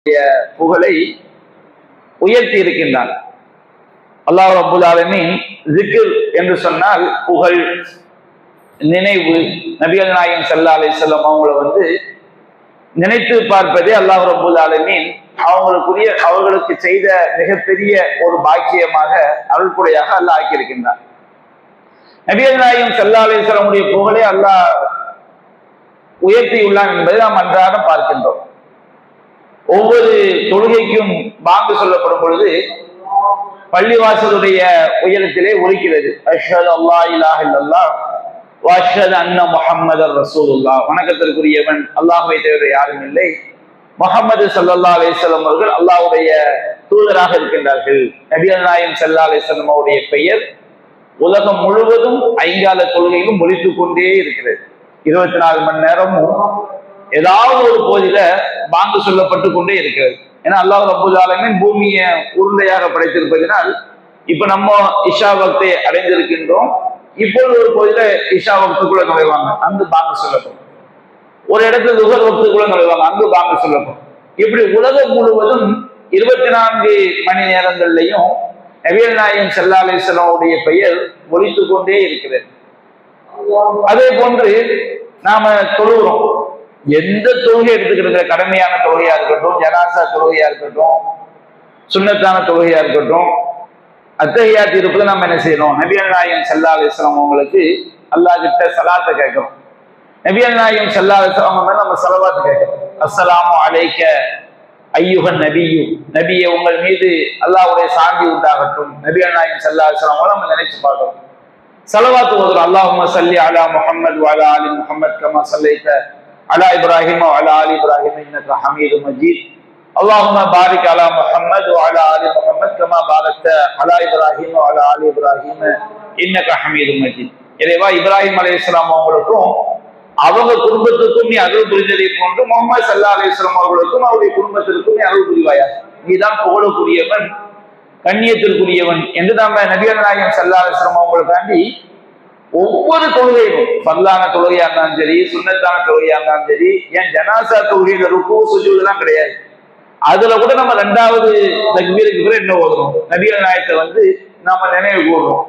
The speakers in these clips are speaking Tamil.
புகழை உயர்த்தி இருக்கின்றான். அல்லாஹ் ரப்பல் ஆலமீன் zikr என்று சொன்னால் புகழ், நினைவு. நபிகள் நாயகம் ஸல்லல்லாஹு அலைஹி வஸல்லம் அவங்களை நினைத்து பார்ப்பதே அல்லாஹ் ரப்பல் ஆலமீன் அவர்களுக்கு செய்த மிகப்பெரிய ஒரு பாக்கியமாக, அருள்குடையாக அல்லாஹ் ஆக்கியிருக்கின்றார். நபிகள் நாயகம் ஸல்லல்லாஹு அலைஹி வஸல்லம் புகழை அல்லாஹ் உயர்த்தியுள்ளான் என்பதை நாம் அன்றாடம் பார்க்கின்றோம். ஒவ்வொரு தொழுகைக்கும் பாங்கு சொல்லப்படும் பொழுது பள்ளிவாசலுடைய உயரத்திலே ஒலிக்கிறது, அஷ்ஹது அல்லா இலாஹ இல்லல்லாஹ் வ அஷ்ஹது அன்ன முஹம்மதர் ரசூலுல்லாஹ். வணக்கத்திற்குரியவன் அல்லாஹ்வை தவிர யாரும் இல்லை, முஹம்மது ஸல்லல்லாஹு அலைஹி வஸல்லம் அவர்கள் அல்லாஹ்வுடைய தூதராக இருக்கின்றார்கள். நபிகள் நாயகம் ஸல்லல்லாஹு அலைஹி வஸல்லம் அவருடைய பெயர் உலகம் முழுவதும் ஐங்கால தொழுகையிலும் ஒலித்துக் கொண்டே இருக்கிறது. 24 மணி நேரமும் ஏதாவது ஒரு போதில பாங்கு சொல்லப்பட்டு கொண்டே இருக்கிறது. ஏன்னா அல்லாஹ் ரப்பல் ஆலமீன் பூமியை உருண்டையாக படைத்திருப்பதனால் இப்ப நம்ம இஷா வக்தை அடைந்திருக்கின்றோம். இப்பொழுது ஒரு போதில இஷா வக்துக்குள்ள நுழைவாங்க, அங்கு பாங்கு சொல்லப்படும். ஒரு இடத்துல துஹர் வக்துக்குள்ள நுழைவாங்க, அங்கு பாங்கு சொல்லப்படும். இப்படி உலகம் முழுவதும் 24 மணி நேரங்கள்லையும் நபிகள் நாயகம் ஸல்லல்லாஹு அலைஹி வஸல்லம் உடைய பெயர் ஒலித்துக் கொண்டே இருக்கிறது. அதே போன்று நாம தொழுகிறோம். எந்த தொழுகை எடுத்துக்கிற கடமையான தொழுகையா இருக்கட்டும், ஜனாசா தொழுகையா இருக்கட்டும், சுன்னத்தான தொழுகையா இருக்கட்டும், அத்தஹியாத் இருப்பதை நம்ம என்ன செய்யணும்? நபிகள் நாயகம் ஸல்லல்லாஹு அலைஹி வஸல்லம் அவங்களுக்கு அல்லாஹ் கிட்ட சலாத்தை கேட்கிறோம். நபிகள் நாயகம் ஸல்லல்லாஹு அலைஹி வஸல்லம் மேல நம்ம ஸலவாத் கேட்கிறோம். அஸ்ஸலாமு அலைக்க ஐயுஹன் நபியு, நபியே உங்கள் மீது அல்லாஹ்வுடைய சாந்தி உண்டாகட்டும். நபிகள் நாயகம் ஸல்லல்லாஹு அலைஹி வஸல்லம் நம்ம நினைச்சு பார்க்கிறோம். ஸலவாத் ஓதுறோம். அல்லாஹும்ம ஸல்லி அலா முஹம்மத் வ அலா ஆலி முஹம்மத் கமா ஸல்லைத அலா இப்ராஹிம் வ அலா ஆலி இப்ராஹிம் இன்னக ஹமீதும் மஜீத். அல்லாஹும்ம பாரிக் அலா முஹம்மத் வ அலா ஆலி முஹம்மத் கமா பாரக்த அலா இப்ராஹிம் வ அலா ஆலி இப்ராஹிம் இன்னக ஹமீதும் மஜீத். இறைவா, இப்ராஹிம் அலைஹிஸ்ஸலாம் அவங்களுக்கும் அவங்க குடும்பத்துக்கும் நீ அருள் புரிந்ததை போன்று முஹம்மது ஸல்லல்லாஹு அலைஹி வஸல்லம் அவர்களுக்கும் அவருடைய குடும்பத்திற்கும் நீ அருள் புரிவாயா. நீதான் புகழுக்குரியவன், கண்ணியத்திற்குரியவன் என்று நாம நபிகள் நாயகம் ஸல்லல்லாஹு அலைஹி வஸல்லம் அவங்களுக்காண்டி ஒவ்வொரு தொழுகையும், ஃபர்லான தொழுகையா இருந்தாலும் சரி, சுன்னத்தான தொழுகையா இருந்தாலும் சரி, ஏன் ஜனாசா தொழுகையில ருக்கு சுஜூத் எல்லாம் கிடையாது, அதுல கூட நம்ம 2வது தக்பீருக்கு பிறகு என்ன ஓதுறோம்? நபிகள் நாயகத்தை நாம நினைவு கூறுறோம்.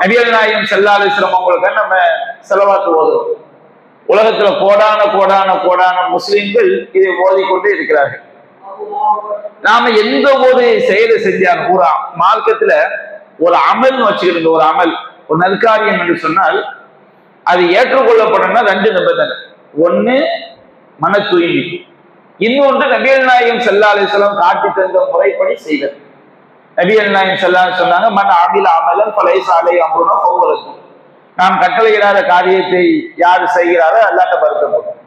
நபிகள் நாயகம் ஸல்லல்லாஹு அலைஹி வஸல்லம் அவங்களுக்கு நம்ம ஸலவாத் ஓதுறோம். உலகத்துல கோடான கோடான கோடான முஸ்லிம்கள் இதை ஓதிக்கொண்டே இருக்கிறார்கள். நாம எந்த ஒரு செயலை செஞ்சாலும், ஒரு மார்க்கத்துல ஒரு அமல் வச்சுக்கிறது, ஒரு அமல், ஒரு நற்காரியம் என்று சொன்னால் அது ஏற்றுக்கொள்ளப்படணும்னா 2 நிபந்தனை. ஒண்ணு மன தூய்மை, இன்னொன்று நபிகள் நாயகம் ஸல்லல்லாஹு அலைஹி வஸல்லம் காட்டி தந்த முறைப்படி செய்வது. நபிகள் நாயகம் ஸல்லல்லாஹு அலைஹி வஸல்லம் சொன்னாங்க, மன் அமில அமலன் ஃபலைஸ அலைஹி அம்ருனா ஃபஹுவ ரத்து. நாம் கட்டளையிடாத காரியத்தை யாரு செய்கிறாரோ அல்லாஹ்ட்ட வருத்தப்படும்.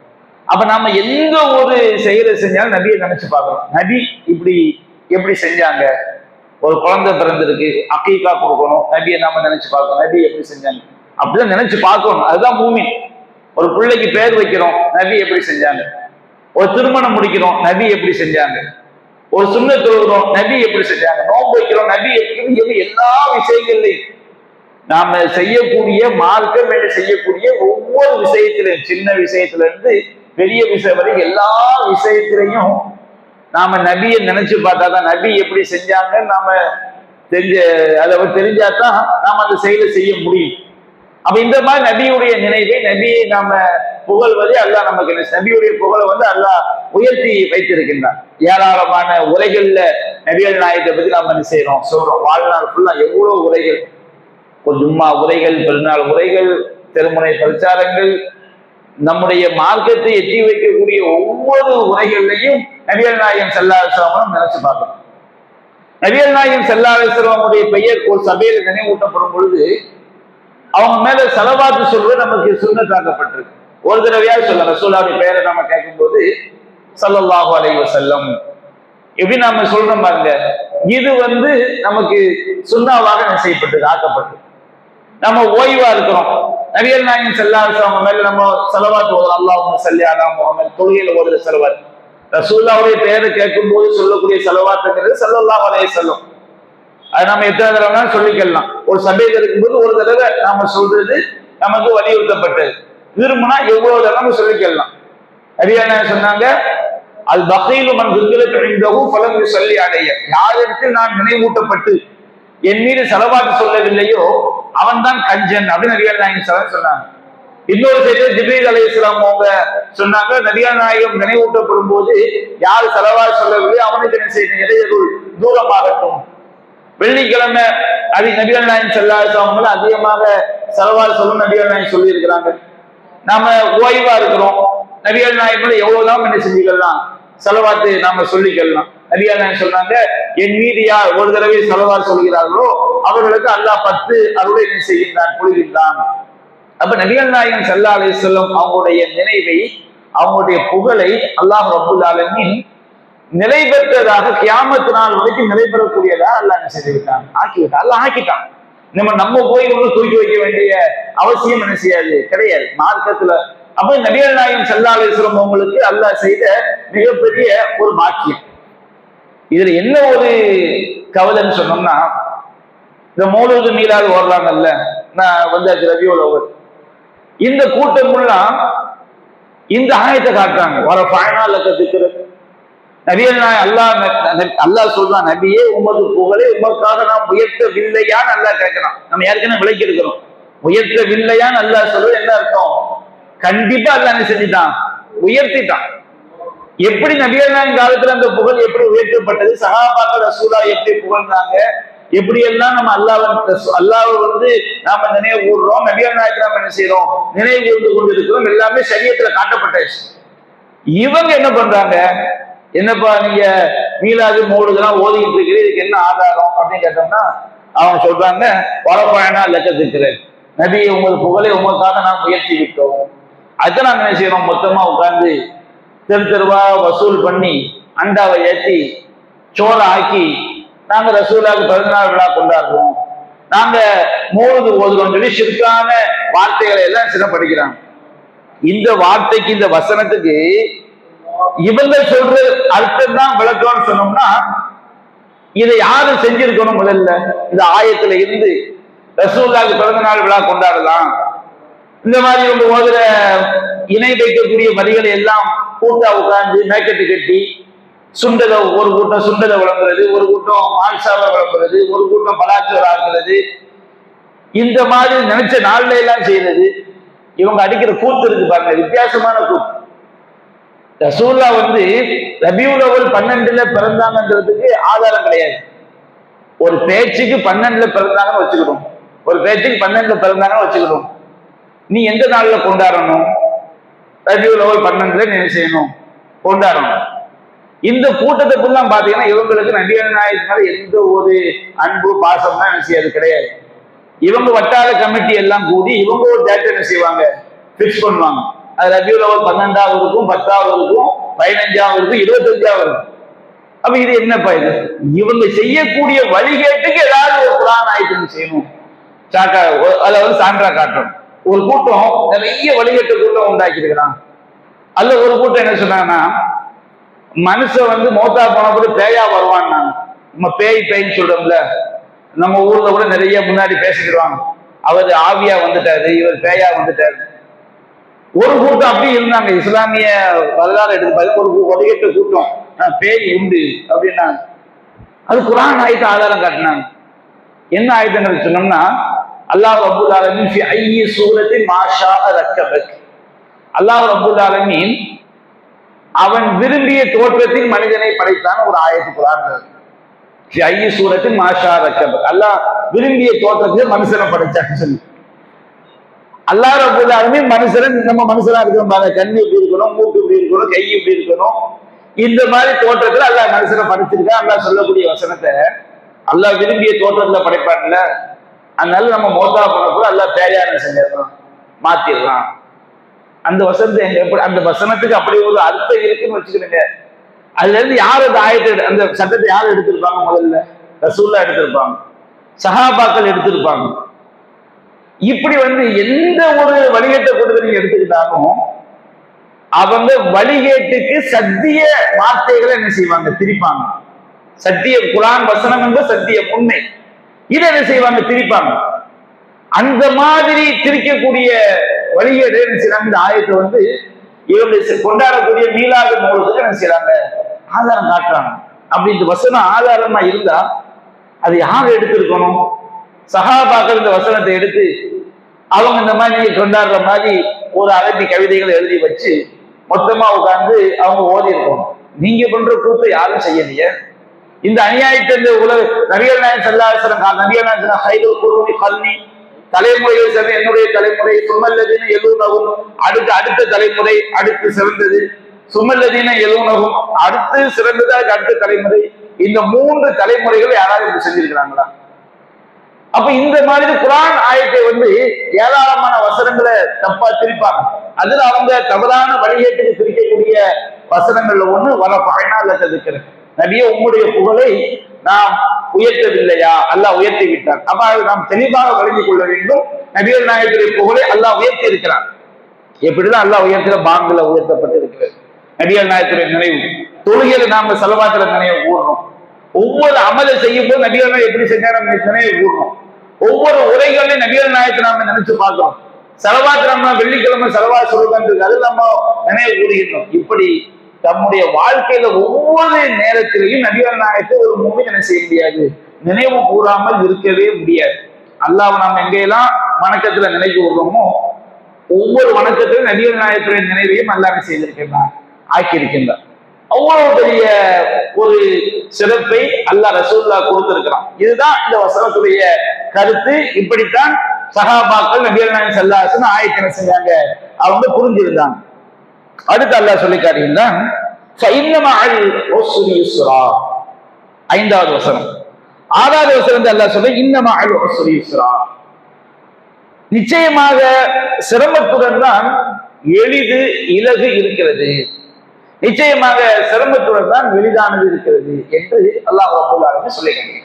அப்ப நாம எந்த ஒரு செயலை செஞ்சாலும் நபியை நினைச்சு பார்க்கணும். நபி இப்படி எப்படி செஞ்சாங்க? ஒரு குழந்தை பிறந்திருக்கு, அக்கீகா கொடுக்கணும், நபியை நாம நினைச்சு பார்க்கணும். நபி எப்படி செஞ்சாங்க அப்படிதான் நினைச்சு பார்க்கணும். அதுதான் மூமின். ஒரு பிள்ளைக்கு பேர் வைக்கிறோம், நபி எப்படி செஞ்சாங்க? ஒரு திருமணம் முடிக்கிறோம், நபி எப்படி செஞ்சாங்க? ஒரு சுன்னத் தொழுகிறோம், நபி எப்படி செஞ்சாங்க? நோன்பு வைக்கிறோம், நபி எப்படி? எல்லா விஷயங்கள்லையும் நாம செய்யக்கூடிய மார்க்கம் என்று செய்யக்கூடிய ஒவ்வொரு விஷயத்திலும், சின்ன விஷயத்துல இருந்து பெரிய விஷயம் வரை எல்லா விஷயத்திலையும் நாம நபியை நினைச்சு பார்த்தாதான், நபி எப்படி செஞ்சாங்க நாம அதை தெரிஞ்சாதான் நாம அந்த செயலை செய்ய முடியும். அப்ப இந்த மாதிரி நபியுடைய நினைவை, நபியை நாம புகழ்வதே அல்லாஹ் நமக்கு நபியுடைய புகழை அல்லாஹ் உயர்த்தி வைத்திருக்கின்றான். ஏராளமான உரைகள்ல நபிகள் நாயகத்தை பத்தி நாம என்ன செய்யறோம், சொல்றோம். வாழ்நாள் ஃபுல்லா எவ்வளவு உரைகள், ஜும்மா உரைகள், பெருநாள் உரைகள், திருமுனை பிரச்சாரங்கள், நம்முடைய மார்க்கத்தை எட்டி வைக்கக்கூடிய ஒவ்வொரு உரைகள்லையும் நபிகள் நாயகம் ஸல்லல்லாஹு அலைஹி வஸல்லம் நினைச்சு பார்க்கணும். நபிகள் நாயகம் ஸல்லல்லாஹு அலைஹி வஸல்லம் பெயர் ஒரு சபையில நினைவூட்டப்படும் பொழுது அவங்க மேல ஸலவாத் சொல்வது நமக்கு சுன்னத்தாக்கப்பட்டிருக்கு. ஒரு தடவையாவது சொல்ல ரசூலுல்லாஹ்வுடைய பெயரை நம்ம கேட்கும் போது ஸல்லல்லாஹு அலைஹி வஸல்லம் எப்படி நாம சொல்றோம் பாருங்க. இது நமக்கு சுன்னாவாக செய்யப்பட்டது, ஆக்கப்பட்டது. நம்ம ஓய்வா இருக்கிறோம், நபிகள் நாயகம் ஸல்லல்லாஹு அலைஹி வஸல்லம் மேல நம்ம ஸலவாத் ஓதுறோம். அல்லாஹும்ம ஸல்லி அலா முஹம்மத், தொழுகையில ஓதுற ஸலவாத். ரசூலுல்லாஹ்வுடைய பெயரை கேட்கும் போது சொல்லக்கூடிய ஸலவாத்ங்கிறது ஸல்லல்லாஹு அலைஹி வஸல்லம். அது நம்ம எத்தனை தடவை சொல்லிக்கலாம். ஒரு சபையில் இருக்கும்போது ஒரு தடவை நாம சொல்றது நமக்கு வலியுறுத்தப்பட்டது. விரும்பினா எவ்வளவு தடவை சொல்லிக்கலாம். நபிகள் நாயகம் சொன்னாங்க, அல் பகீலு மன் துக்கிரத்து இன்தஹு ஃபலம் யுஸல்லி அலைய, யாரிடத்தில் நான் நினைவூட்டப்பட்டு என் மீது ஸலவாத் சொல்லவில்லையோ அவன் தான் கஞ்சன் அப்படின்னு நபிகள் நாயகம் சொன்னாங்க. இன்னொரு செய்தியில் ஜிப்ரீல் அலைஹிஸ்ஸலாம் அவங்க சொன்னாங்க, நபிகள் நாயகம் நினைவூட்டப்படும் போது யார் ஸலவாத் சொல்லவில்லையோ அவனுக்கு என்ன செய்ய இடையூறு தூரமாகட்டும். வெள்ளிக்கிழமை அது நபிகள் நாயகம் ஸல்லல்லாஹு அலைஹி வஸல்லம் அதிகமாக ஸலவாத் சொல்லும் நபிகள் நாயகம் சொல்லி இருக்கிறாங்க. நாம ஓய்வா இருக்கிறோம், நபிகள் நாயகம் எவ்வளவுதான் என்ன செஞ்சுக்கலாம், ஸலவாத்து நாம சொல்லிக்கலாம். நபிகள் நாயகம் சொன்னாங்க, என் மீது யார் ஒரு தடவை ஸலவாத் சொல்கிறார்களோ அவர்களுக்கு அல்லாஹ் 10 அருளை செய்கின்றான், பொழிகின்றான். அப்ப நபிகள் நாயகம் ஸல்லல்லாஹு அலைஹி வஸல்லம் அவங்களுடைய நினைவை, அவங்களுடைய புகழை அல்லாஹ் ரப்பல் ஆலமீன் நிலை பெற்றதாக கியாமத் நாள் வரைக்கும் நிலைபெறக்கூடியதா அல்லாஹ் என்ன செய்திருக்கான், ஆக்கிவிட்டான். அல்லாஹ் ஆக்கிட்டான். நம்ம போய் ஒன்று தூக்கி வைக்க வேண்டிய அவசியம் என்ன செய்யாது, கிடையாது மார்க்கத்துல. அப்ப நபிகள் நாயகம் ஸல்லல்லாஹு அலைஹி வஸல்லம் அவங்களுக்கு அல்லாஹ் செய்த மிகப்பெரிய ஒரு பாக்கியம். இதுல என்ன ஒரு கவலைன்னு சொன்னோம்னா, இந்த மௌலூது மீலாது ஓடுறாங்கல்ல, நான் வந்தாச்சு ரபியுல் அவ்வல், இந்த கூட்டம்லாம் இந்த ஆயத்தை காட்டுறாங்க. வர ஃபைனல் இருக்கிறது நபிகள் நாயகம் அல்லாஹ் சொல்றான், நபியே உமது புகழை உமக்காக நாம் உயர்த்தவில்லையான்னு அல்லாஹ் கேட்கிறான். நம்ம ஏற்கனவே விளக்கி இருக்கிறோம், உயர்த்தவில்லையான்னு அல்லாஹ் சொல்றது என்ன அர்த்தம், கண்டிப்பா அல்லாஹ் என்ன செஞ்சுட்டான், உயர்த்திட்டான். எப்படி நபிகள் நாயகம் காலத்துல அந்த புகழ் எப்படி உயர்த்தப்பட்டது, சஹாபாக்கள் ரசூலா எப்படி புகழ்ந்தாங்க, எப்படி எல்லாம் நம்ம அல்லாஹ்வை வந்து நாம நினைவு கூறுறோம், நபிகள் நாயகத்தை நாம என்ன செய்யறோம், நினைவு கூர்ந்து கொண்டிருக்கிறோம், எல்லாமே ஷரியத்துல காட்டப்பட்டாச்சு. இவங்க என்ன பண்றாங்க, என்னப்பா நீங்க மீலாது மௌலூதெல்லாம் ஓதிக்கிட்டு இருக்கிறது, இதுக்கு என்ன ஆதாரம் அப்படின்னு கேட்டோம்னா அவங்க சொல்றாங்க, வரப்பாயனா லட்சத்திற்கு நபியை உங்கள் புகழை உங்களுக்காக நாம் உயர்த்தி விட்டோம். அதுதான் நாங்க என்ன செய்யறோம், மொத்தமா உட்கார்ந்து தெரு தெருவா வசூல் பண்ணி அண்டாவை ஏற்றி சோளம் ஆக்கி நாங்க ரசூலுல்லாஹ்வுக்கு 14 விழா கொண்டாடுறோம், நாங்க மௌலூது ஓதுறோம் சொல்லி ஷிர்கான வார்த்தைகளை எல்லாம் சிறப்படிக்கிறாங்க. இந்த வார்த்தைக்கு, இந்த வசனத்துக்கு இவங்க சொல்ற அர்த்தம் தான் விளக்கம்னு சொன்னோம்னா, இதை யாரு செஞ்சிருக்கணும், முதல்ல இந்த ஆயத்துல இருந்து ரசூலுல்லாஹ்வுக்கு 14 விழா கொண்டாடலாம், இந்த மாதிரி இவங்க ஓதுற இணை வைக்கக்கூடிய வரிகளை எல்லாம் கூட்டா உட்கார்ந்து மேக்கெட்டு கட்டி சுண்டலை, ஒரு கூட்டம் சுண்டலை விளம்புறது, ஒரு கூட்டம் மால்சாவை விளம்புறது, ஒரு கூட்டம் பலாச்சோறு ஆக்குறது, இந்த மாதிரி நினைச்ச நாள்ல எல்லாம் செய்யறது. இவங்க அடிக்கிற கூத்து இருக்கு பாருங்க, வித்தியாசமான கூத்து. ரசூலுல்லாஹ் வந்து ரபியுல் அவ்வல் 12ல பிறந்தாங்கன்றதுக்கு ஆதாரம் கிடையாது. ஒரு பேச்சுக்கு 12ல பிறந்தாங்கன்னு வச்சுக்கணும், ஒரு பேச்சுக்கு 12ல பிறந்தாங்கன்னு வச்சுக்கணும். நீ எந்த நாள்ல கொண்டாடணும், ரபியுல் அவ்வல் 12ல நீ செய்யணும், கொண்டாடணும். இந்த கூட்டத்தை ஃபுல்லாம் பாத்தீங்கன்னா இவங்களுக்கு நபிகள் நாயகம் மேல எந்த ஒரு அன்பு பாசம்னா என்ன செய்யாது, கிடையாது. இவங்க வட்டார கமிட்டி எல்லாம் கூடி இவங்க ஒரு டேட் என்ன செய்வாங்க, பிக்ஸ் பண்ணுவாங்க. அது ரபியுல் அவ்வல் 12வது இருக்கும், 10வது இருக்கும், 15வது இருக்கும், 25வது இருக்கும். அப்ப இது என்னப்பா, இது இவங்க செய்யக்கூடிய வழிகேட்டுக்கு ஏதாவது ஒரு குர்ஆன் ஆயத்து செய்யணும், அதாவது சான்றா காட்டணும். ஒரு கூட்டம் நிறைய வழிகேட்டு கூட்டம் உண்டாக்கி இருக்கிறான். அல்ல ஒரு கூட்டம் என்ன சொன்னாங்கன்னா, மனுஷன் வந்து மௌத்தா போன கூட பேயா வருவான்னா, நம்ம பேய்ன்னு சொல்றோம்ல, நம்ம ஊர்ல கூட நிறைய முன்னாடி பேசிக்கிடுவாங்க, அவர் ஆவியா வந்துட்டாரு, இவர் பேயா வந்துட்டாரு. ஒரு கூட்டம் அப்படி இருந்தாங்க, இஸ்லாமிய வரலாறு எடுத்து ஒரு வழிகேட்டு கூட்டம் பேய் உண்டு அப்படின்னா அது குர்ஆன் ஆயத்து ஆதாரம் காட்டினாங்க. என்ன ஆயத்துன்னு சொன்னோம்னா, அல்லாஹ் ரப்பல் ஆலமீன் ஃபி ஐயி சூரத்தின் மா ஷாஅ ரக்கபக், அல்லாஹ் ரப்பல் ஆலமீன் அவன் விரும்பிய தோற்றத்தில் மனிதனை படைத்தான் ஒரு ஆயத்து குர்ஆன்ல. ஃபி ஐயி சூரத்தின் மா ஷாஅ ரக்கபக், அல்லாஹ் விரும்பிய தோற்றத்தில் மனுஷனை படைச்சான்னு சொல்லி. அல்லாஹ் ரப்பல் ஆலமீன் மனுஷன், நம்ம மனுஷனா இருக்கிறோம் பாருங்க, கண்ணு எப்படி இருக்கணும், மூக்கு எப்படி இருக்கணும், கை எப்படி இருக்கணும், இந்த மாதிரி தோற்றத்துல அல்லாஹ் மனுஷனை படைச்சிருக்கா. அல்லாஹ் சொல்லக்கூடிய வசனத்தை அல்லாஹ் விரும்பிய தோற்றத்துல படைப்பான்ல, அதனால நம்ம மௌத்தா போனப்போ அல்லாஹ் பேயாரம் செஞ்சிடலாம், மாத்திடலாம். அந்த வசனத்தை எப்படி, அந்த வசனத்துக்கு அப்படி ஒரு அர்த்தம் இருக்குன்னு வச்சுக்கிடுங்க. அதுல இருந்து யார் அந்த ஆயத்தை, அந்த சட்டத்தை யார் எடுத்திருப்பாங்க, முதல்ல ரசூலுல்லாஹ் எடுத்திருப்பாங்க, சஹாபாக்கள் எடுத்திருப்பாங்க. இப்படி வந்து எந்த ஒரு வழிகேட்டை கொண்டு நீங்க எடுத்துக்கிட்டாலும் அவங்க வழிகேட்டுக்கு சத்திய வார்த்தைகளை என்ன செய்வாங்க, திரிப்பாங்க. சத்திய குர்ஆன் வசனம் என்பது சத்திய உண்மை, இதை என்ன செய்வாங்க, திரிப்பாங்க. அந்த மாதிரி திரிக்கக்கூடிய வழிகேடு என்ன செய்யறாங்க, இந்த ஆயத்தை வந்து இவங்க கொண்டாடக்கூடிய மீலாது மௌலிதுக்கு என்ன செய்யறாங்க, ஆதாரம் காட்டுறாங்க. அப்படி இந்த வசனம் ஆதாரமா இருந்தா அது யார் எடுத்திருக்கணும்? சஹாபாக்கள் இந்த வசனத்தை எடுத்து அவங்க இந்த மாதிரி நீங்க கொண்டாடுற மாதிரி ஒரு அரபி கவிதைகளை எழுதி வச்சு மொத்தமா உட்கார்ந்து அவங்க ஓதி இருக்கணும். நீங்க பண்ற கூத்து யாரும் செய்யலையே. இந்த அநியாயத்தை உலக நபிகள் நாயகம் ஸல்லல்லாஹு அலைஹி வஸல்லம் நபிகள் நாயகம் ஹைருல் குர்ஊனி கர்னி, தலைமுறையை சேர்ந்த என்னுடைய தலைமுறை, சுமல்லதீன யலூனஹும் அடுத்த தலைமுறை அடுத்து சிறந்தது, சுமல்லதீன யலூனஹும் அடுத்து சிறந்தது, அதுக்கு அடுத்த தலைமுறை, இந்த 3 தலைமுறைகள் யாராவது செஞ்சிருக்கிறாங்களா? அப்ப இந்த மாதிரி குர்ஆன் ஆயத்தை ஏராளமான வசனங்களை தப்பா திரிப்பாங்க. அதுல அவங்க தவறான வழிகேட்டுக்கு திரிக்கக்கூடிய வசனங்கள்ல ஒண்ணு வரஃபஅனா லக திக்ர, நபியே உம்முடைய புகழை நாம் உயர்த்தவில்லையா, அல்லாஹ் உயர்த்தி விட்டார். அப்ப நாம் தெளிவாக வழங்கி கொள்ள வேண்டும், நபிகள் நாயகத்துடைய புகழை அல்லாஹ் உயர்த்தி இருக்கிறார். எப்படிதான் அல்லாஹ் உயர்த்தின பாங்குல உயர்த்தப்பட்டு இருக்கிறது. நபிகள் நாயகத்துடைய நினைவு, தொழுகையில நாம ஸலவாத்துல நினைவு கூறணும். ஒவ்வொரு அமலை செய்யும் போது நபிகள் நாயகம் எப்படி செஞ்சாலும் நினைவு கூறணும். ஒவ்வொரு உரைகளையும் நபிகள் நாயகத்தை நாம நினைச்சு பார்க்கணும். ஸலவாத் நம்ம வெள்ளிக்கிழமை ஸலவாத் சொல்லுறது அது நம்ம நினைவு கூறுகின்றோம். இப்படி தம்முடைய வாழ்க்கையில ஒவ்வொரு நேரத்திலையும் நபிகள் நாயகத்தை ஒரு மூமின் என்ன செய்ய முடியாது, நினைவு கூறாமல் இருக்கவே முடியாது. அல்லாஹ் நாம் எங்கெல்லாம் வணக்கத்துல நினைவு கூறுறோமோ ஒவ்வொரு வணக்கத்திலும் நபிகள் நாயகத்துடைய நினைவையும் அல்லாஹ் செய்திருக்கின்றான், ஆக்கியிருக்கின்றான். அவ்வளவு பெரிய ஒரு சிறப்பை அல்லாஹ் ரசூலுல்லாஹ் கொடுத்திருக்கிறான். இதுதான் இந்த வசனத்துடைய கருத்து. இப்படித்தான் சஹாபாக்கள் நபிகள் நாயகம் ஸல்லல்லாஹு அலைஹி வஸல்லம் ஆயத்தை என்ன செஞ்சாங்க, அவங்க புரிஞ்சிருந்தாங்க. அடுத்து அல்லாஹ் சொல்லி காட்டுகின்றான், ஐந்தாவது வசனம். 6வது வசனம் அல்லாஹ் சொல்ல இன்னமஅல் உஸ்ரி யுஸ்ரா, நிச்சயமாக சிரமத்துடன் தான் எளிது இலகு இருக்கிறது, நிச்சயமாக சிரமத்துடன் தான் எளிதானது இருக்கிறது என்று அல்லாஹ் ரப்பல் ஆலமீன் சொல்லுகிறார்.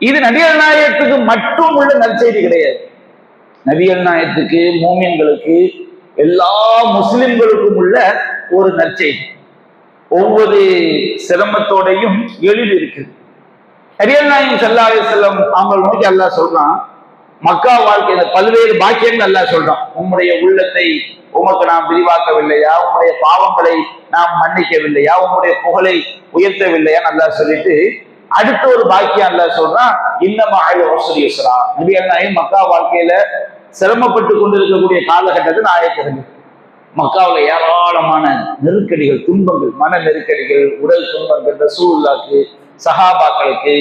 இது நபிகள் நாயகத்துக்கு மட்டும் உள்ள நற்செய்தி கிடையாது. நபிகள் நாயகத்துக்கு, மூமின்களுக்கு, எல்லா முஸ்லிம்களுக்கும் உள்ள ஒரு நற்செய்தி. ஒவ்வொரு சிரமத்தோடையும் எளிது இருக்குது. நபிகள் நாயகம் ஸல்லல்லாஹு அலைஹி வஸல்லம் அவங்க நோக்கி அல்லாஹ் சொல்றான், மக்கா வாழ்க்கையில பல்வேறு பாக்கியங்கள் அல்லாஹ் சொல்றான். உம்முடைய உள்ளத்தை உமக்கு நாம் விரிவாக்கவில்லையா, உம்முடைய பாவங்களை நாம் மன்னிக்கவில்லையா, உம்முடைய புகழை உயர்த்தவில்லையா அல்லாஹ் சொல்லிட்டு அடுத்த ஒரு பாக்கியம் அல்லாஹ் சொல்றான், இன்னமஅல் உஸ்ரி யுஸ்ரா. நபிகள் நாயகம் மக்கா வாழ்க்கையில சிரமப்பட்டு கொண்டிருக்கக்கூடிய காலகட்டத்தில் ஆயத்திருந்தது. மக்காவுல ஏராளமான நெருக்கடிகள், துன்பங்கள், மன நெருக்கடிகள், உடல் துன்பங்கள், ரசூலுல்லாஹ்க்கு, சஹாபாக்களுக்கு.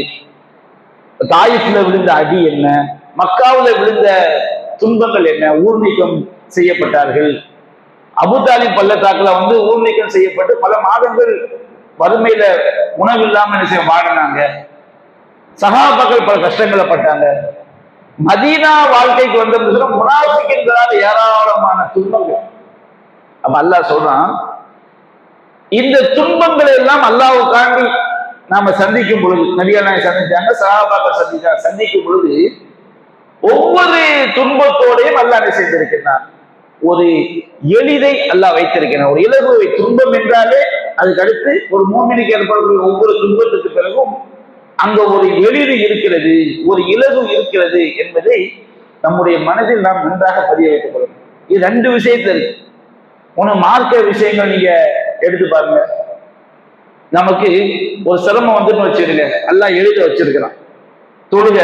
தாயிஃப்ல விழுந்த அடி என்ன, மக்காவுல விழுந்த துன்பங்கள் என்ன, ஊர் நீக்கம் செய்யப்பட்டார்கள். அபூதாலிப் பள்ளத்தாக்குல ஊர் நீக்கம் செய்யப்பட்டு பல மாதங்கள் வறுமையில உணவில்லாம என்ன செய்ய வாடினாங்க. சஹாபாக்கள் பல கஷ்டங்களை பட்டாங்க. மதீனா வாழ்க்கைக்கு வந்த முனாஃபிக்கின்களால் ஏராளமான துன்பங்கள். அப்ப அல்லாஹ் சொல்றான், இந்த துன்பங்களை எல்லாம் அல்லாஹ்வுக்காண்டி நாம சந்திக்கும் பொழுது, நபிகள் நாயகம் சந்திச்சாங்க, சஹாபாக்கள் சந்திச்சாங்க, சந்திக்கும் பொழுது ஒவ்வொரு துன்பத்தோடையும் அல்லாஹ் என்ன செய்திருக்கிறான், ஒரு எளிதை அல்லாஹ் வைத்திருக்கிறான், ஒரு இலகுவை. துன்பம் என்றாலே அதுக்கு அடுத்து ஒரு மூமினுக்கு ஏற்படக்கூடிய ஒவ்வொரு துன்பத்துக்கு பிறகும் அங்க ஒரு எளிது இருக்கிறது, ஒரு இலகு இருக்கிறது என்பதை நம்முடைய மனதில் நாம் நன்றாக பதிய வைத்துக் கொள்ளணும். இது 2 விஷயத்துல இருக்கு. ஒண்ணு மார்க்க விஷயங்கள் நீங்க எடுத்து பாருங்க. நமக்கு ஒரு சிரமம் வச்சிருங்க, அல்லாஹ் எழுத வச்சிருக்கிறான். தொழுக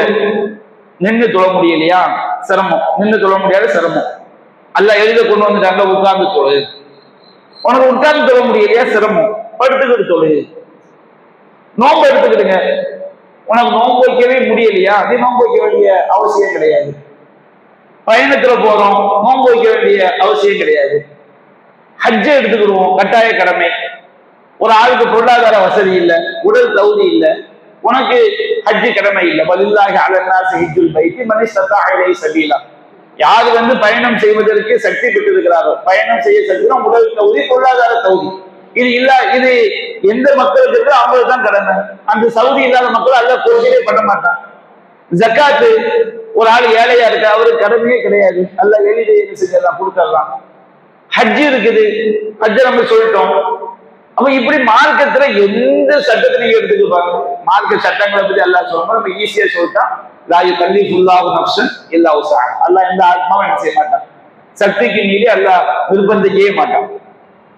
நின்று தொழ முடியலையா, சிரமம். நின்று தொழ முடியாத சிரமம், அல்லாஹ் எழுத கொண்டு வந்துட்டாங்க, உட்கார்ந்து தொழு. உனக்கு உட்கார்ந்து தொழ முடியலையா, சிரமம், படுத்துக்கிட்டு தொழு. நோன்பு எடுத்துக்கிடுங்க, உனக்கு நோன்பு வைக்கவே முடியலையா, அது நோன்பு வைக்க வேண்டிய அவசியம் கிடையாது. பயணத்துல போறோம், நோன்பு வைக்க வேண்டிய அவசியம் கிடையாது. ஹஜ்ஜை எடுத்துக்கிடுவோம், கட்டாய கடமை. ஒரு ஆளுக்கு பொருளாதார வசதி இல்லை, உடல் தகுதி இல்லை, உனக்கு ஹஜ்ஜு கடமை இல்லை. வலில்லாஹி அலன்னாஸி ஹஜ்ஜுல் பைத்தி மன் இஸ்ததாஅ இலைஹி சபீலா. யாரு பயணம் செய்வதற்கு சக்தி பெற்றிருக்கிறார்கள், பயணம் செய்ய சக்தி, உடல் தகுதி, பொருளாதார தகுதி இது இல்ல, இது எந்த மக்களுக்கு இருக்கோ அவங்களுக்கு தான் கடமை. அந்த சவுதி இல்லாத மக்கள் அல்லாஹ் கோரிக்கையே பண்ண மாட்டான். ஜக்காத்து ஒரு ஆள் ஏழையா இருக்கு, அவருக்கு கடமையே கிடையாது, அல்லாஹ் எளிதை என்ன செஞ்சிடலாம், கொடுத்துடலாம். ஹஜ் இருக்குது, ஹஜ்ஜை நம்ம சொல்லிட்டோம். அப்ப இப்படி மார்க்கத்துல எந்த சட்டத்தை நீங்க எடுத்துட்டு பாருங்க, மார்க்க சட்டங்களை பத்தி அல்லாஹ் சொல்லும்போது நம்ம ஈஸியா சொல்லிட்டோம். லா யுகல்லிஃபுல்லாஹு நஃப்ஸன் இல்லா உஸ்ஸஹா. அல்லாஹ் எந்த ஆத்மாவும் என்ன செய்ய மாட்டான், சக்திக்கு மீறி அல்லாஹ் நிர்பந்திக்கவே மாட்டான்.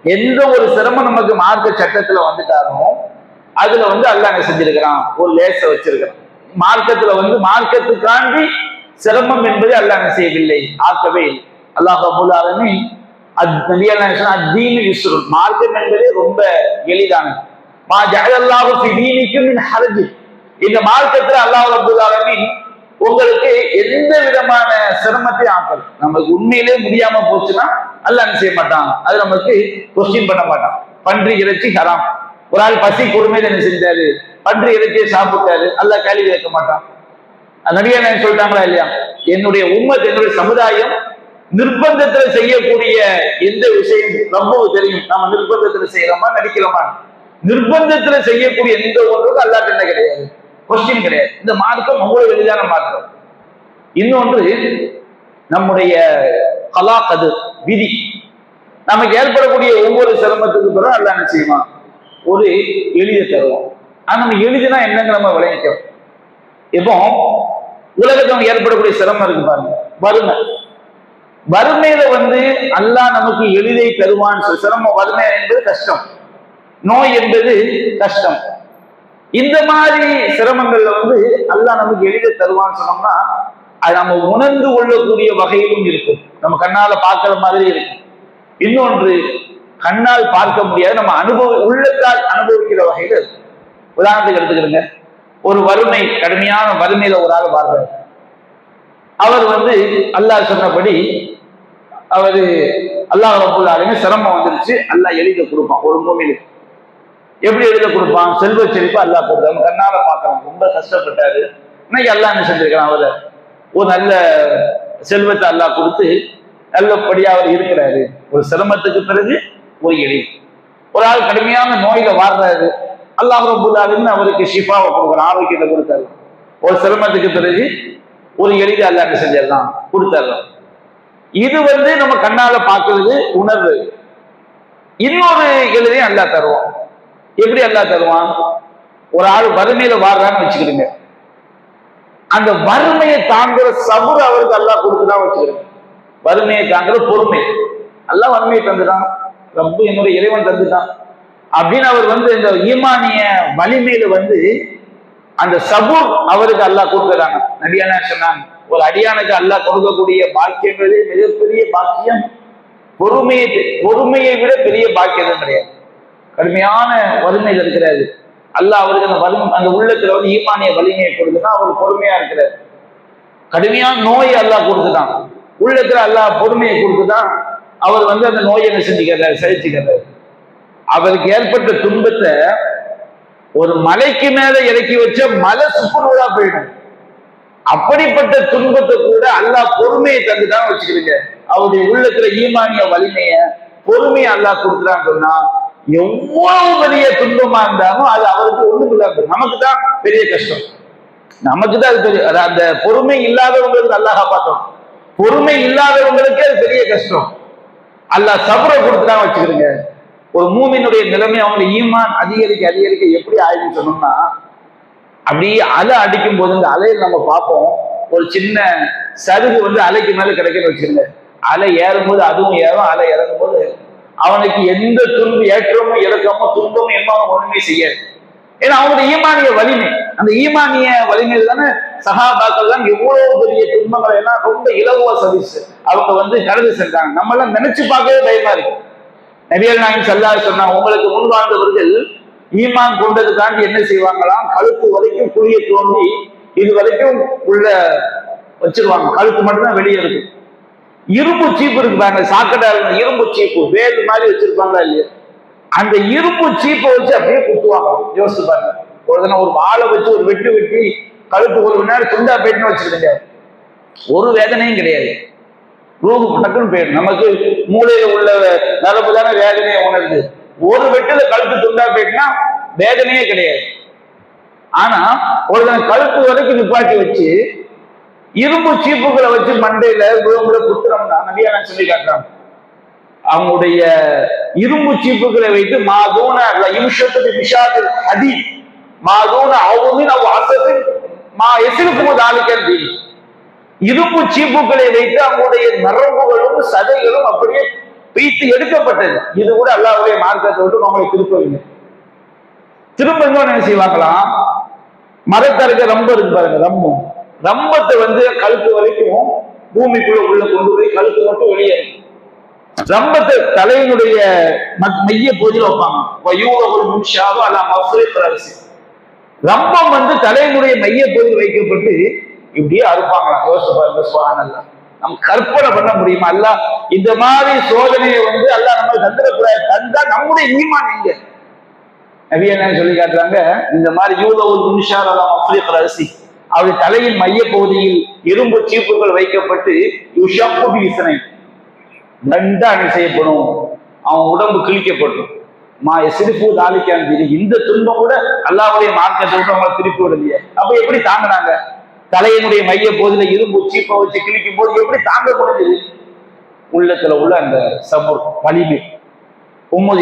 எந்த ஒரு சிரமம் நமக்கு மார்க்க சட்டத்துல வந்துட்டாலும் அதுல அல்லாஹ் என்ன செஞ்சிருக்கிறான், ஒரு லேச வச்சிருக்கிறான். மார்க்கத்துல மார்க்கத்துக்காண்டி சிரமம் என்பது அல்லாஹ் என்ன செய்யவில்லை, ஆக்கவே இல்லை. அல்லாஹ் ரப்பல் ஆலமீன் மார்க்கம் என்பதே ரொம்ப எளிதானது. மா ஜஅலல்லாஹு ஃபீ தீனிக்கும் மின் ஹரஜ், இந்த மார்க்கத்துல அல்லாஹ் ரப்பல் ஆலமீன் உங்களுக்கு எந்த விதமான சிரமத்தை ஆக்கல. நமக்கு உண்மையிலே முடியாம போச்சுன்னா அல்லாஹ் என்ன செய்ய மாட்டான், அது நமக்கு கொஸ்டின் பண்ண மாட்டான். பன்றி இறைச்சி ஹராம், ஒரு ஆள் பசி கொடுமையில என்ன செஞ்சாரு, பன்றி இறைச்சியை சாப்பிட்டாரு, அல்லாஹ் கேள்வி கேட்க மாட்டான். நபியா சொல்லிட்டாங்களா இல்லையா, என்னுடைய உம்மத் என்னுடைய சமுதாயம் நிர்பந்தத்துல செய்யக்கூடிய எந்த விஷயம் ரொம்பவும் தெரியும். நம்ம நிர்பந்தத்துல செய்யறோமா நடிக்கிறோமா, நிர்பந்தத்துல செய்யக்கூடிய எந்த ஒன்றுக்கும் அல்லாஹ் என்ன கிடையாது, கொஸ்டின் கிடையாது. இந்த மார்க்கம் அவ்வளவு எளிதான மார்க்கம். இன்னொன்று நம்முடைய கலாக்கது விதி, நமக்கு ஏற்படக்கூடிய ஒவ்வொரு சிரமத்துக்கு பிறகு அல்லாஹ் என்ன செய்வான், ஒரு எளித தருவோம். ஆனா நம்ம எளிதுனா என்னங்க நம்ம விளைவிக்கிறோம். இப்போ உலகத்துல ஏற்படக்கூடிய சிரமம் இருக்கு பாருங்க, வறுமை. வறுமையில அல்லாஹ் நமக்கு எளிதை தருவான்னு சொல்லி, சிரமம் வறுமை என்பது கஷ்டம், நோய் என்பது கஷ்டம். இந்த மாதிரி சிரமங்கள்ல அல்லாஹ் நமக்கு எளிதை தருவான்னு சொன்னோம்னா அது நம்ம உணர்ந்து கொள்ளக்கூடிய வகையிலும் இருக்கும், நம்ம கண்ணால பார்க்கிற மாதிரி இருக்கும். இன்னொன்று கண்ணால் பார்க்க முடியாது, நம்ம உள்ளத்தால் அனுபவிக்கிற வகையில இருக்கும். உதாரணத்துக்கு எடுத்துக்கிறேங்க, ஒரு வறுமை, கடுமையான வறுமையில ஒரு ஆள் வாழ்றாரு. அவர் அல்லாஹ் சொன்னபடி அவரு அல்லாஹ் ரப்பல் ஆலமீன் சிரமம் வந்துருச்சு, அல்லாஹ் எளித கொடுப்பான். ஒரு மூமினுக்கு எப்படி எளித கொடுப்பான், செல்வ செழிப்பு அல்லாஹ் கொடுத்தாங்க, கண்ணால பார்க்கலாம். ரொம்ப கஷ்டப்பட்டாரு, இன்னைக்கு அல்லாஹ் என்ன செஞ்சிருக்கிறான், அவரை ஒரு நல்ல செல்வத்தை அல்லாஹ் கொடுத்து நல்லபடியா அவர் இருக்கிறாரு. ஒரு சிரமத்துக்கு பிறகு ஒரு எளிது. ஒரு ஆள் கடுமையான நோயில வாழ்றாரு, அல்லாஹ் ரப்பல் ஆலமீன் அவருக்கு ஷிஃபாவை கொடுக்குறான், ஆரோக்கியத்தை கொடுத்தாரு. ஒரு சிரமத்துக்கு பிறகு ஒரு எளித அல்லாஹ் என்ன செஞ்சிடலாம், கொடுத்துடலாம். இது நம்ம கண்ணால பார்க்கிறது, உணர்வு. இன்னொரு எளிதையும் அல்லாஹ் தருவான். எப்படி அல்லாஹ் தருவான், ஒரு ஆள் வறுமையில வாழ்றான்னு வச்சுக்கிடுங்க, அந்த வறுமையை தாங்குற சபுர் அவருக்கு அல்லாஹ் கொடுத்துதான் வச்சுக்கிடுங்க. வறுமையை தாங்குற பொறுமை அல்லாஹ் வறுமையை தந்துட்டான், ரப்பு என்னுடைய இறைவன் தந்துட்டான் அப்படின்னு அவர் இந்த ஈமானிய வலிமையில அந்த சபூர் அவருக்கு அல்லாஹ் கொடுக்குறாங்க. நபியானா சொன்னாங்க, ஒரு அடியானுக்கு அல்லாஹ் கொடுக்கக்கூடிய பாக்கியங்களே மிகப்பெரிய பாக்கியம் பொறுமையை விட பெரிய பாக்கியம் கிடையாது. கடுமையான வறுமையில் இருக்கிறாரு, அல்லாஹ் அவருக்கு அந்த உள்ளத்துல ஈமானிய வலிமையை கொடுத்துனா அவர் பொறுமையா இருக்கிறார். கடுமையான நோயை அல்லாஹ் கொடுத்துட்டான், உள்ளத்துல அல்லாஹ் பொறுமையை கொடுத்துதான் அவர் அந்த நோயை என்ன செஞ்சுக்கிறார், சகிச்சுக்கிறார். அவருக்கு ஏற்பட்ட துன்பத்தை ஒரு மலைக்கு மேல இறக்கி வச்ச மலை சுக்குநூறா போயிடும். அப்படிப்பட்ட துன்பத்தை கூட அல்லாஹ் பொறுமையை தந்துதான் வச்சுக்கிறீங்க. அவருடைய உள்ளத்துல ஈமானிய வலிமைய பொறுமையை அல்லாஹ் கொடுத்துறான்னு சொன்னா எவ்வளவு பெரிய துன்பமா இருந்தாலும் அது அவருக்கு ஒண்ணுக்குள்ள, நமக்கு தான் பெரிய கஷ்டம், நமக்கு தான் அது பெரிய. அந்த பொறுமை இல்லாதவங்களுக்கு அல்லாஹ் காப்பாற்றணும், பொறுமை இல்லாதவங்களுக்கே அது பெரிய கஷ்டம். அல்லாஹ் சபரை கொடுத்துதான் வச்சுக்கிறீங்க. ஒரு மூமினுடைய நிலைமை அவங்க ஈமான் அதிகரிக்க அதிகரிக்க எப்படி ஆயிடுன்னு சொன்னோம்னா, அப்படியே அலை அடிக்கும் போது இந்த அலையில் நம்ம பார்ப்போம், ஒரு சின்ன சருகு அலைக்கு மேல கிடைக்குன்னு வச்சுருங்க. அலை ஏறும்போது அதுவும் ஏறும், அலை இறங்கும் போது அவனுக்கு எந்த ஏற்றமும் இறக்கமும் துன்பமும் என்பவன் ஒண்ணுமே செய்யாது. ஏன்னா அவனுடைய ஈமானிய வலிமை, அந்த ஈமானிய வலிமையில தானே சஹாபாக்கள் தான் எவ்வளவு பெரிய துன்பங்களை எல்லாம் ரொம்ப இலகுவா சதிச்சு அவங்க கடந்து சென்றாங்க. நம்ம எல்லாம் நினைச்சு பார்க்கவே பயமா இருக்கு. நபிகள் நாயகம் ஸல்லல்லாஹு அலைஹி வஸல்லம் உங்களுக்கு முன்வாழ்ந்தவர்கள் ஈமான் கொண்டதுக்காண்டி என்ன செய்வாங்களாம், கழுத்து வரைக்கும் குழியை தோண்டி இது வரைக்கும் உள்ள வச்சிருவாங்க, கழுத்து மட்டும்தான் வெளியே இருக்கு. இரும்பு சீப்பு இருக்கு பாருங்க, சாக்கடை இரும்பு சீப்பு வேறு மாதிரி வச்சிருப்பாங்களா இல்லையா, அந்த இரும்பு சீப்பை வச்சு அப்படியே குத்துவாங்க. யோசிச்சு பாருங்க, ஒரு தினம் ஒரு வாழை வச்சு ஒரு வெட்டி கழுத்து ஒரு மணி நேரம் துண்டா போயிட்டுன்னு வச்சுக்கிடுங்க, ஒரு வேதனையும் கிடையாது, ரூபு டக்குன்னு போயிடும். நமக்கு மூளையில உள்ள நரம்பு தானே வேதனையை உணருது. ஒரு வெட்டுல கழுத்து துண்டா போயிட்டுனா வேதனையே கிடையாது. ஆனா ஒரு கழுத்து வரைக்கும் நிப்பாட்டி வச்சு இரும்பு சீப்புகளை வச்சு மண்டையில விழும்புல குத்துறோம்னா நபியா சொல்லி காட்டுறாங்க. அவங்களுடைய இரும்பு சீப்புகளை வைத்து மாதூன விஷாதில் ஹதி மாதூன அவுமின் அவ் அசதின் மா எசிலுக்கும் தாலிக்கல் இரும்பு சீப்புகளை வைத்து அவங்களுடைய நரம்புகளும் உடம்பு சதைகளும் அப்படியே பீத்து எடுக்கப்பட்டது. இது கூட அல்லாஹ்வுடைய மார்க்கத்தை விட்டு அவங்களை திருப்பவில்லை. திரும்ப என்ன செய்வாங்களாம், மரத்தருக்க ரொம்ப இருக்கு பாருங்க, ரம்பத்தை கழுத்து வரைக்கும் பூமிக்குள்ள உள்ள கொண்டு போய் கழுத்து மட்டும் வெளியே ரம்பத்தை தலையினுடைய மைய பகுதியில் வைப்பாங்க. ரம்பம் தலையினுடைய மைய பகுதியில் வைக்கப்பட்டு இப்படியே அறுப்பாங்களாம். யோசிச்சு பாருங்க, சுப்ஹானல்லாஹ். நம்ம கற்பனை பண்ண முடியுமா? அல்லாஹ் இந்த மாதிரி சோதனையை அல்லாஹ் நம்ம தந்துடக்கூடாது. தந்தா நம்முடைய ஈமான் எங்க? நபி என்ன சொல்லி காட்டுறாங்க, இந்த மாதிரி அவருடைய தலையின் மைய பகுதியில் இரும்பு சீப்புகள் வைக்கப்பட்டு தண்டனை செய்யப்படும், அவன் உடம்பு கிழிக்கப்படும். சிரிப்பு தாளிக்கான இந்த துன்பம் கூட அல்லாஹ்வுடைய மார்க்கத்தை விட்டு அவங்களை திருப்பி விடலையே. அப்ப எப்படி தாங்கினாங்க? தலையினுடைய மைய பகுதியில இரும்பு சீப்பை வச்சு கிழிக்கும் போது எப்படி தாங்க முடிஞ்சது? உள்ளத்துல உள்ள அந்த சபர் வலிமை.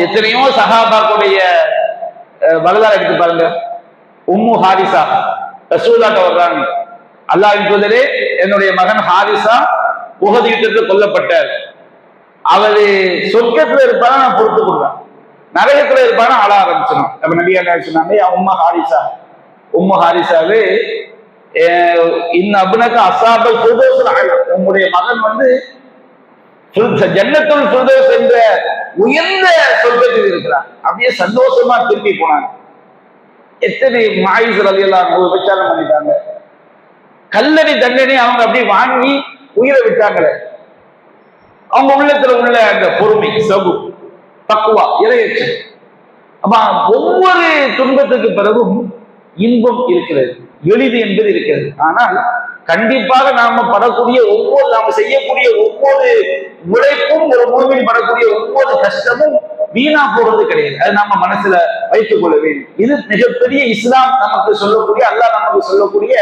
எத்தனையோ சஹாபாக்களுடைய வரலாறு எடுத்து பாருங்க. உம்மு ஹாரிசா ரசூலுல்லாஹ்ட்ட வர்றாங்க, அல்லாஹ்வின் தூதரே, என்னுடைய மகன் ஹாரிசா உஹது யுத்தத்தில் கொல்லப்பட்டார். அவரு சொர்க்கத்துல இருப்பானா நான் பொறுத்து கொடுறேன், நரகத்துல இருப்பானா ஆள ஆரம்பிச்சிடும். அப்ப நபி என்ன சொன்னாங்க, உம்மு ஹாரிசாவே அப்னக அஸாபல் ஃபிர்தௌஸ் அலா, உங்களுடைய மகன் ஜன்னத்துல் ஃபிர்தௌஸ் என்ற உயர்ந்த சொர்க்கத்தில் இருக்கிறார். அப்படியே சந்தோஷமா திரும்பி போனாங்க. எத்தனை மாயிஸ் ரலியல்லாஹு அன்ஹு விபச்சாரம் பண்ணிட்டாங்க, கல்லடி தண்டனை அவங்க அப்படியே வாங்கி உயிரை விட்டாங்களே. அவங்க உள்ளத்துல உள்ள அந்த பொறுமை, சபு, தக்குவா, இறையச்சு. அப்ப ஒவ்வொரு துன்பத்துக்கு பிறகும் இன்பம் இருக்கிறது, எளிது என்பது இருக்கிறது. ஆனால் கண்டிப்பாக நாம படக்கூடிய நாம செய்யக்கூடிய ஒவ்வொரு உழைப்பும், ஒரு முழுமையில் படக்கூடிய ஒவ்வொரு கஷ்டமும் வீணா போறது கிடையாது. அது நம்ம மனசுல வைத்துக் கொள்ள வேண்டும். இது மிகப்பெரிய இஸ்லாம் நமக்கு சொல்லக்கூடிய, அல்லாஹ் நமக்கு சொல்லக்கூடிய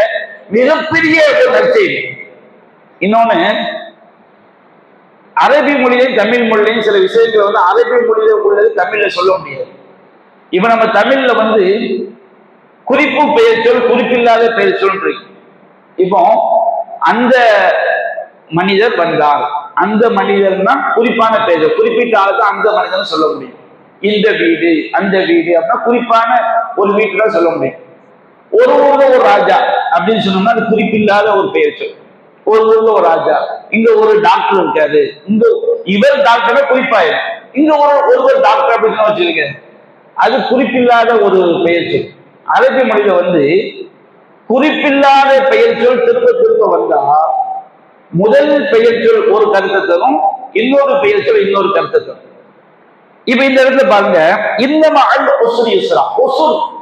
மிகப்பெரிய ஒரு நற்செய்தி. இன்னொன்னு, அரபி மொழியிலையும் தமிழ் மொழியிலையும் சில விஷயங்களை அரபி மொழியில உள்ளது தமிழ்ல சொல்ல முடியாது. இப்ப நம்ம தமிழ்ல குறிப்பு பெயர் சொல், குறிப்பில்லாத பெயர் சொல். இப்போ அந்த மனிதர் வந்தார், அந்த மனிதர்னா குறிப்பான பெயர், குறிப்பிட்ட ஆளுக்கு அந்த மனிதன் சொல்ல முடியும். இந்த வீடு, அந்த வீடு அப்படின்னா குறிப்பான ஒரு வீட்டுல சொல்ல முடியும். ஒரு ஊர்ல ஒரு ராஜா அப்படின்னு சொன்னோம்னா அது குறிப்பில்லாத ஒரு பெயர் சொல். ஒரு ஊர்ல ஒரு ராஜா, இங்க ஒரு டாக்டர் இருக்காரு, இங்க இவர் டாக்டர் குறிப்பாயிரும். இங்க ஒருவர் டாக்டர் அப்படின்னு வச்சிருக்க, அது குறிப்பில்லாத ஒரு பெயர் சொல். அரபி மொழியில குறிப்பில்லாத பெயர் சொல் திரும்ப திரும்ப வந்தா முதல் பெயர் சொல் ஒரு கருத்தை தரும், இன்னொரு பெயர் சொல் இன்னொரு கருத்தை தரும். இப்ப இந்த இடத்துல பாருங்க,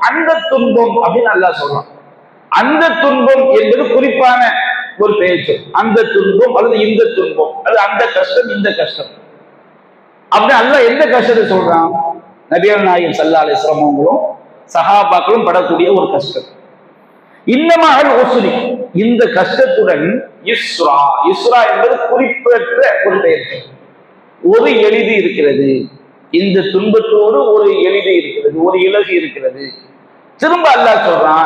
அந்த துன்பம் அப்படின்னு நல்லா சொல்றோம். அந்த துன்பம் என்பது குறிப்பான ஒரு பெயர் சொல். அந்த துன்பம் அல்லது இந்த துன்பம், அல்லது அந்த கஷ்டம், இந்த கஷ்டம் அப்படி அல்ல. எந்த கஷ்டத்தை சொல்றான்? நபிகள் நாயகம் ஸல்லல்லாஹு அலைஹி வஸல்லம் அவங்களும் சஹாபாக்களும் படக்கூடிய ஒரு கஷ்டம். இந்த கஷ்டத்துடன் இஸ்ரா, இஸ்ரா என்பது குறிப்பிட்ட ஒரு பெயர். ஒரு எளிது இருக்கிறது, இந்த துன்பத்தோடு ஒரு எளிது இருக்கிறது, ஒரு இலகு இருக்கிறது. திரும்ப அல்லாஹ் சொல்றான்,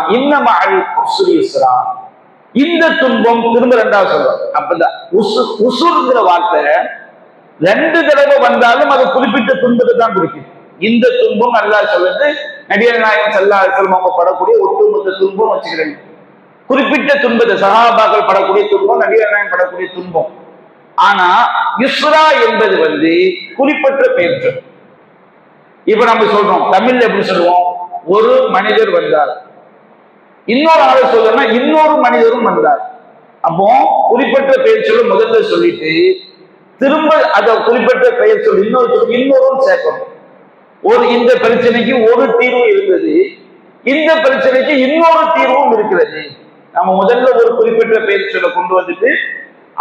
இஸ்ரா, இந்த துன்பம் திரும்ப ரெண்டாவது சொல்றான். அப்பதான் உசுர்ங்கிற வார்த்தை ரெண்டு தடவை வந்தாலும் அது குறிப்பிட்ட துன்பத்தை தான் குறிக்குது. இந்த துன்பம் அல்லாஹ் சொல்றது, நபிகள் நாயகம் ஸல்லல்லாஹு அலைஹி வஸல்லம் அவங்க படக்கூடிய ஒட்டுமொத்த துன்பம் வச்சுக்கிறேன். குறிப்பிட்ட துன்பத்தை சஹாபாக்கள் படக்கூடிய துன்பம், நபிகள் நாயகம் படக்கூடிய துன்பம். ஆனா இஸ்ரா என்பது குறிப்பிட்ட பெயர் சொல். இப்ப நம்ம சொல்றோம், தமிழ்ல எப்படி சொல்லுவோம்? ஒரு மனிதர் வந்தார், இன்னொரு ஆளை சொல்றோம்னா இன்னொரு மனிதரும் வந்தார். அப்போ குறிப்பிட்ட பெயர் சொல்ல முதல்ல சொல்லிட்டு திரும்ப அத குறிப்பிட்ட பெயர் சொல் இன்னொரு சேர்க்கணும். இந்த பிரச்சனைக்கு ஒரு தீர்வு இருந்தது, இந்த பிரச்சனைக்கு இன்னொரு தீர்வும் இருக்கிறது. நம்ம முதல்ல ஒரு குறிப்பிட்ட பெயர் சொல்ல கொண்டு வந்துட்டு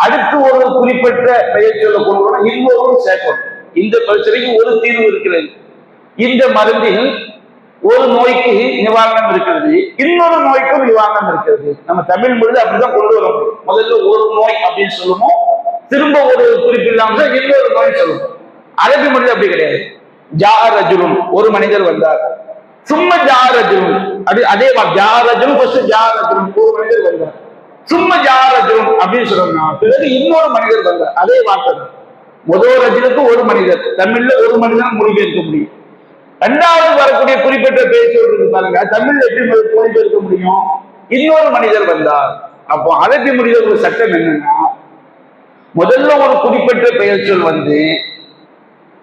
அடுத்து ஒரு குறிப்பிட்ட பெயர் சொல்ல கொண்டு வர இன்னொரு சேர்க்கணும். இந்த பிரச்சனைக்கு ஒரு தீர்வு இருக்கிறது, இந்த மருந்தில் ஒரு நோய்க்கு நிவாரணம் இருக்கிறது, இன்னொரு நோய்க்கும் நிவாரணம் இருக்கிறது. நம்ம தமிழ் மொழி அப்படிதான் கொண்டு வர முடியும். முதல்ல ஒரு நோய் அப்படின்னு சொல்லுவோம், திரும்ப ஒரு குறிப்பில்லாம இன்னொரு நோய் சொல்லுவோம். அரபி மொழி அப்படி கிடையாது. ஜாரஜுலும், ஒரு மனிதர் வந்தார், சும்மா ஜாரஜுலும், அதே ஜாரஜுலும் ஒரு மனிதர் வந்தார், சும்மா ஜாரஜுலும் அப்படின்னு சொல்லணும்னா பிறகு இன்னொரு மனிதர் வந்தார், அதே வார்த்தை. முதல் ரஜினுக்கு ஒரு மனிதர், தமிழ்ல ஒரு மனிதன் மொழிபெயர்க்க முடியும். இரண்டாவது வரக்கூடிய குறிப்பிட்ட பெயர் சொல் இருக்கு பாருங்க, தமிழ்ல எப்படி மொழிபெயர்க்க முடியும்? இன்னொரு மனிதர் வந்தார். அப்போ அரபி மொழியில ஒரு சட்டம் என்னன்னா, முதல்ல ஒரு குறிப்பிட்ட பெயர் சொல் வந்து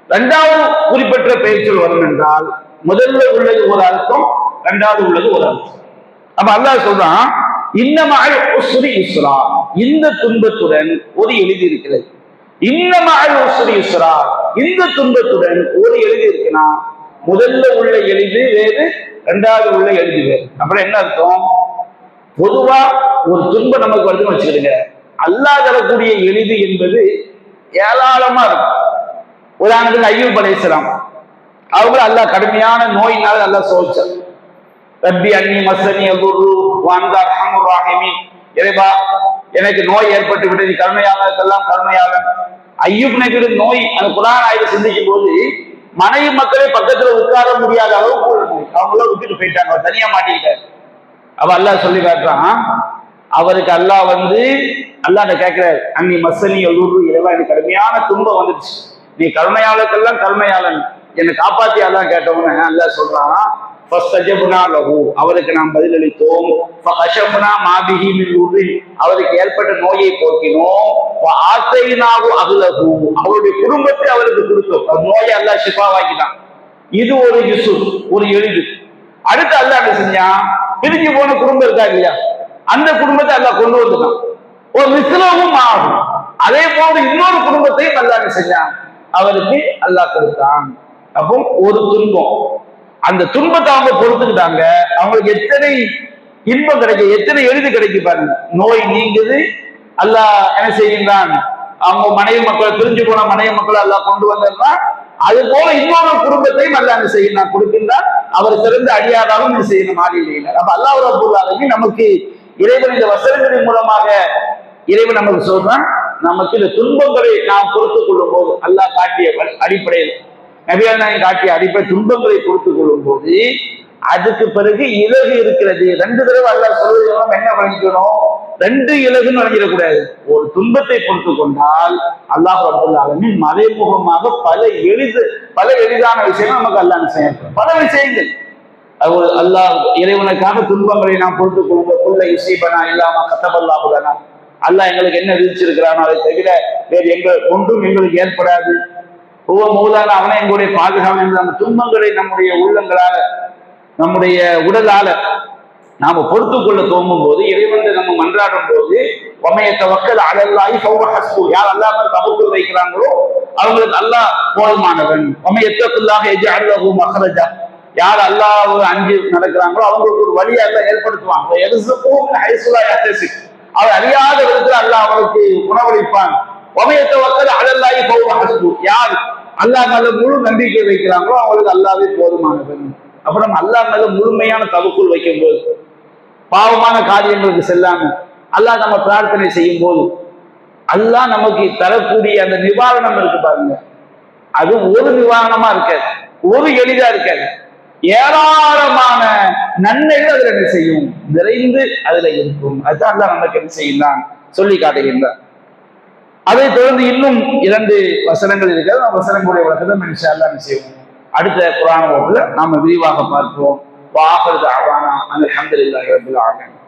இரண்டாவது குறிப்பிட்ட பெயர் சொல் வரும் என்றால் முதல்ல உள்ளது ஒரு அர்த்தம், இரண்டாவது உள்ளது ஒரு அர்த்தம். அப்ப அல்லாஹ் சொல்றான், இன்னமஅல் உஸ்ரி யுஸ்ரா, இந்த துன்பத்துடன் ஒரு எளிது இருக்கிறது. இன்னமஅல் உஸ்ரி யுஸ்ரா, இந்த துன்பத்துடன் ஒரு எளிது இருக்குன்னா முதல்ல உள்ள எளிது வேறு, இரண்டாவது உள்ள எளிது வேறு. அப்புறம் என்ன அர்த்தம்? பொதுவா ஒரு துன்பம் நமக்கு வருதுன்னு வச்சுக்கிடுங்க, அல்லாஹ் தரக்கூடிய எளிது என்பது ஏராளமா இருக்கும். உதாரணத்துக்கு அய்யூப் அலைஹிஸ்ஸலாம், அவங்களும் அல்லாஹ் கடுமையான நோயினால அல்லாஹ் சோதிச்சார். ரப்பி அன்னி மஸ்ஸனி யதுர்ரு வ அன்த அர்ஹமுர் ராஹிமீன், இறைவா எனக்கு நோய் ஏற்பட்டு விட்டது, கருணையாளருக்கெல்லாம் கருணையாளன். அய்யூப் நபியுடைய நோய், அந்த குர்ஆன் ஆயத்தை சிந்திக்கும் போது மனைவி மக்களே பக்கத்துல உட்கார முடியாத அளவுக்கு அவங்கள விட்டுட்டு போயிட்டாங்க, அவர் தனியா மாட்டிக்கிட்டாரு. அவ அல்லாஹ் சொல்லி காட்டுறான், அவருக்கு அல்லாஹ் வந்து அல்லாஹ் கேட்கிறார், அன்னி மஸ்ஸனி யதுர்ரு, இறைவா எனக்கு கடுமையான துன்பம் வந்துடுச்சு, நீ கருணையாளருக்கெல்லாம் கருணையாளன், என்னை காப்பாத்தி அல்லாஹ் கேட்டவங்க. அல்லாஹ் சொல்றான், அவருக்கு நாம் பதிலளித்தோம், அவருக்கு ஏற்பட்ட நோயை போக்கினோம், அவருடைய குடும்பத்தை அவருக்கு கொடுத்தோம், நோயை அல்லாஹ் ஷிஃபாவாக்கிட்டான். இது ஒரு யுசுப், ஒரு எளிது. அடுத்து அல்லாஹ் என்ன செஞ்சான், பிரிஞ்சு போன குடும்பம் இருக்கா இல்லையா, அந்த குடும்பத்தை அல்லாஹ் கொண்டு வந்துட்டான். ஒரு மிஸ்லமும் ஆகும். அதே போன்று இன்னொரு குடும்பத்தையும் அல்லாஹ் என்ன செஞ்சான், அவருக்கு அல்லாஹ் கொடுத்தான். அப்போ ஒரு துன்பம், அந்த துன்பத்தை அவங்க பொறுத்துக்கிட்டாங்க, அவங்களுக்கு எத்தனை இன்பம் கிடைக்கும், எத்தனை எளிது கிடைக்கும் பாருங்க. நோய் நீங்குது, அல்லாஹ் என்ன செய்கின்றான், அவங்க மனைவி மக்களை, பிரிஞ்சு போன மனைவி மக்களை அல்லாஹ் கொண்டு வந்தான். அது போல இன்னொரு குடும்பத்தையும் அல்லாஹ் என்ன செய்யணும் கொடுக்கின்றான். அவர் சிறந்த அடியாராலும் என்ன செய்யணும் மாறியில்லை. அப்ப அல்லாஹ் ரப்பல் ஆலமீன் நமக்கு இறைவன் இந்த வசனங்களின் மூலமாக இறைவன் நமக்கு சொல்றான், நமக்கு இந்த துன்பங்களை நாம் பொறுத்துக் கொள்ளும் போது அல்லாஹ் காட்டிய அடிப்படையில், நபிகள் நாயகம் காட்டிய அடிப்படை துன்பங்களை பொறுத்துக் கொள்ளும் போது அதுக்கு பிறகு இலகு இருக்கிறது. ரெண்டு தடவை அல்லாஹ் சொல்வதெல்லாம் என்ன வழங்கிக்கணும், ரெண்டு இலகுன்னு வழங்கிடக்கூடாது. ஒரு துன்பத்தை பொறுத்து கொண்டால் அல்லாஹ் ரப்பல் ஆலமீன் மறைமுகமாக பல எளிதான விஷயங்கள் நமக்கு அல்லாஹ் செய்யணும், பல விஷயங்கள். அது ஒரு அல்லாஹ் இறைவனுக்காக துன்பங்களை நாம் பொறுத்துக் கொள்ளும் இசைபனா இல்லாம கத்தபல்லாஹு லனா, அல்லாஹ் எங்களுக்கு என்ன விதிச்சிருக்கிறானோ அதை தவிர வேறு ஒன்றும் எங்களுக்கு ஏற்படாது. ஒவ்வொரு மூலான அவனை எங்களுடைய பாதுகாப்பு. அந்த துன்பங்களை நம்முடைய உள்ளங்களால, நம்முடைய உடலால நாம பொறுத்து கொள்ள தோங்கும் போது, இறைவன் நம்ம மன்றாடும் போது, வமையத்த வக்கல் அலல்லாஹி ஃபஹுவ ஹஸ்பு, யார் அல்லாஹ் மேல் தவக்குல் வைக்கிறாங்களோ அவங்களுக்கு அல்லாஹ் போதுமானவன். வமையத்தகுல்லாஹ யஜ்அல் லஹு மக்ரஜா, யார் அல்லாஹ்வை அஞ்சி நடக்கிறாங்களோ அவங்களுக்கு ஒரு வழியை அல்லாஹ் ஏற்படுத்துவான். யர்ஸுகு மின் ஹைஸு லா யஹ்தஸிப், அவர் அறியாத விதத்துல அல்லாஹ் அவருக்கு உணவளிப்பான். வமையத்த வக்கல் அலல்லாஹி ஃபஹுவ ஹஸ்பு, யார் அல்லாஹ் மேல முழு நம்பிக்கை வைக்கிறாங்களோ அவங்களுக்கு அல்லாஹ்வே போதுமானவன். அப்புறம் அல்லாஹ் மேல முழுமையான தவக்குல் வைக்கும் போது, பாவமான காரியங்களுக்கு செல்லாம அல்லாஹ் நம்ம பிரார்த்தனை செய்யும் போது அல்லாஹ் நமக்கு தரக்கூடிய அந்த நிவாரணம் இருக்கு பாருங்க, அது ஒரு நிவாரணமா இருக்காது, ஒரு எளிதா இருக்காது, ஏராளமான நன்மைகள் அதுல என்ன செய்யும், நிறைந்து அதுல இருக்கும். அதுதான் அல்லாஹ் நமக்கு என்ன செய்யலாம் சொல்லி காட்டுகின்றார். அதை தொடர்ந்து இன்னும் 2 வசனங்கள் இருக்கிறது. அந்த வசனங்களுடைய விளக்கத்தை இன்ஷா அல்லாஹ் என்ன செய்வோம், அடுத்த குர்ஆன் வகுப்புல நாம விரிவாக பார்ப்போம். வாஹிரு தஅவானா அல்ஹம்துலில்லாஹி ரப்பில் ஆலமீன்.